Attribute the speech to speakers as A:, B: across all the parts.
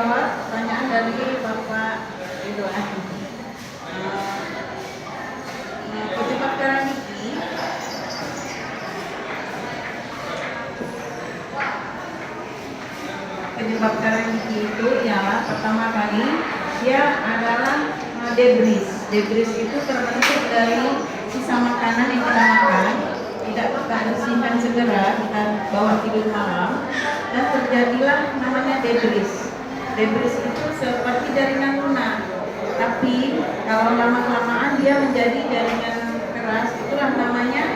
A: jawab pertanyaan dari Bapak Ridwan. Penyebab darah gigi itu ialah pertama kali dia adalah debris. Debris itu terbentuk dari sisa makanan yang kita makan, tidak kita bersihkan segera, kita bawa tidur malam, dan terjadilah namanya debris. Debris itu seperti jaringan lunak, tapi kalau lama-kelamaan dia menjadi jaringan keras, itulah namanya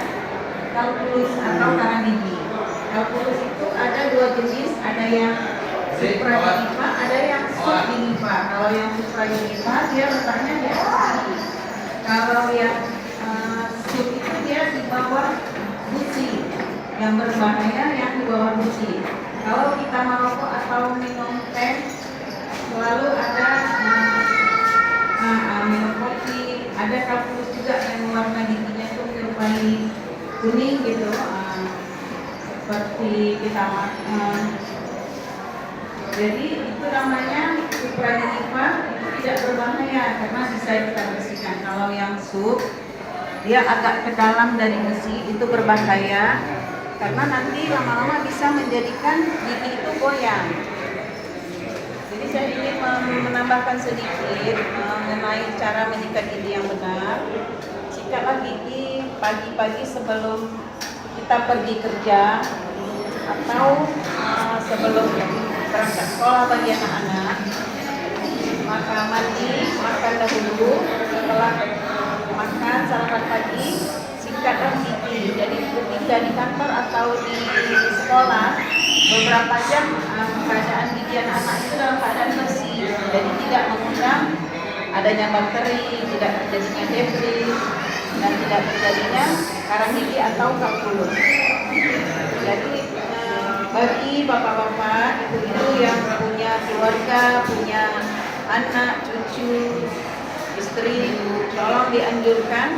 A: kalkulus atau karang gigi. Kalkulus itu ada dua jenis, ada yang supragingiva, ada yang subgingiva. Kalau yang supragingiva dia letaknya di atas gigi. Kalau yang sub itu dia di bawah gusi. Yang berbahaya yang di bawah gusi. Kalau kita merokok atau minum teh, selalu ada minum kopi, ada kalkulus juga yang warna giginya itu menyerupai kuning gitu, seperti kita makan. Jadi itu namanya supragingiva, itu tidak berbahaya karena bisa kita bersihkan. Kalau yang sub, dia agak ke dalam dari besi, itu berbahaya karena nanti lama-lama bisa menjadikan gigi itu goyang. Jadi saya ingin menambahkan sedikit mengenai cara menyikat gigi yang benar. Sikatlah gigi pagi-pagi sebelum kita pergi kerja atau sebelum berangkat sekolah bagi anak-anak. Maka mandi, makan dahulu, setelah makan sarapan pagi, sikatlah gigi. Jadi ketika di kantor atau di sekolah, beberapa jam keadaan gigi anak-anak itu dalam keadaan bersih, jadi tidak mengundang adanya bakteri, tidak terjadinya debris, dan tidak terjadinya karang gigi atau kalkulus. Jadi bagi bapak-bapak, ibu-ibu yang punya keluarga, punya anak, cucu, istri, tolong dianjurkan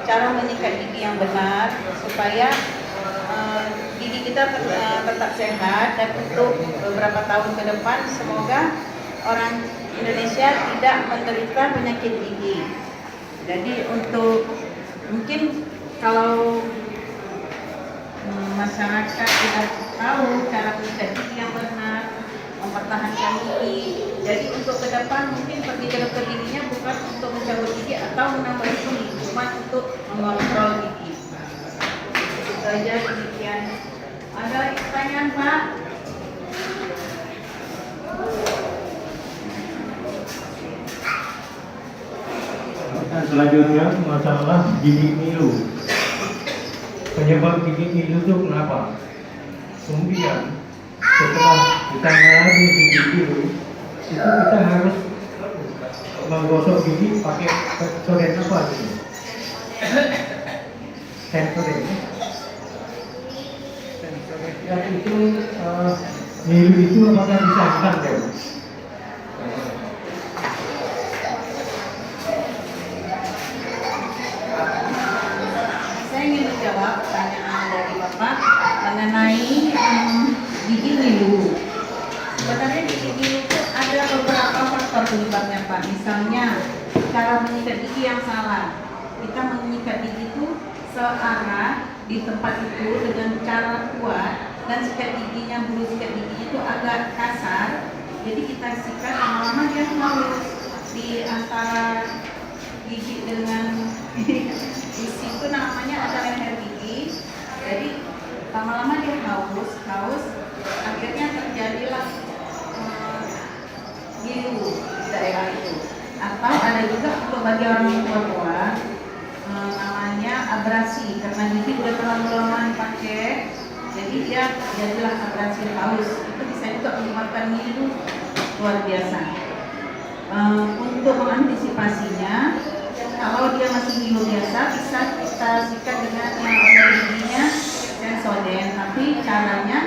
A: cara menyikat gigi yang benar supaya gigi kita tetap sehat, dan untuk beberapa tahun ke depan semoga orang Indonesia tidak menderita penyakit gigi. Jadi untuk mungkin kalau masyarakat tidak tahu cara menyikat gigi yang benar, mempertahankan gigi. Jadi untuk ke depan mungkin pergi ke dokter giginya bukan untuk mencabut gigi atau menambah gigi, cuma untuk mengontrol gigi. Itu aja, demikian. Ada pertanyaan, Pak?
B: Selanjutnya masalah gigi ngilu. Penyebab gigi ngilu itu kenapa? Kemudian setelah kita mengalami gigi ngilu, itu kita harus menggosok gigi pakai Sensodyne apa gitu? Sensodyne. Dan itu ngilu itu apakah bisa hilang deh?
A: Saya ingin menjawab pertanyaan dari Bapak mengenai gigi ngilu. Sebenarnya gigi ngilu itu ada beberapa faktor penyebabnya, Pak. Misalnya cara menyikat gigi yang salah. Kita menyikat gigi itu searah di tempat itu dengan cara kuat, dan sikat giginya, bulu sikat giginya itu agak kasar. Jadi kita sikat lama-lama dia halus di antara gigi dengan di situ namanya ada leher gigi. Jadi lama-lama dia haus, akhirnya terjadilah ngilu di daerah itu. Atau ada juga untuk bagi orang tua namanya abrasi, karena gigi udah terlalu lama dipakai, jadi dia jadilah abrasi haus. Itu bisa juga menyebabkan ngilu luar biasa. Untuk mengantisipasinya, kalau dia masih ngilu biasa, bisa kita sikat dengan yang ada giginya Sensodyne. Tapi caranya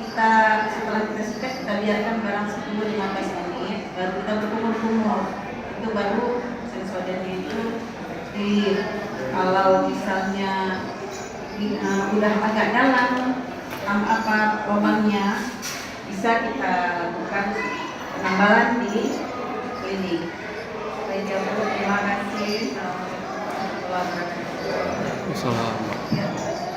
A: kita setelah kita sikat, kita biarkan barang 10-15 menit, baru kita berkumur-kumur. Itu baru Sensodyne itu efektif. Kalau misalnya udah agak dalam lubangnya, bisa kita lakukan penambalan di klinik. Baik ya Bu, terima kasih. Assalamualaikum warahmatullahi wabarakatuh.
C: Assalamualaikum.
A: Ya.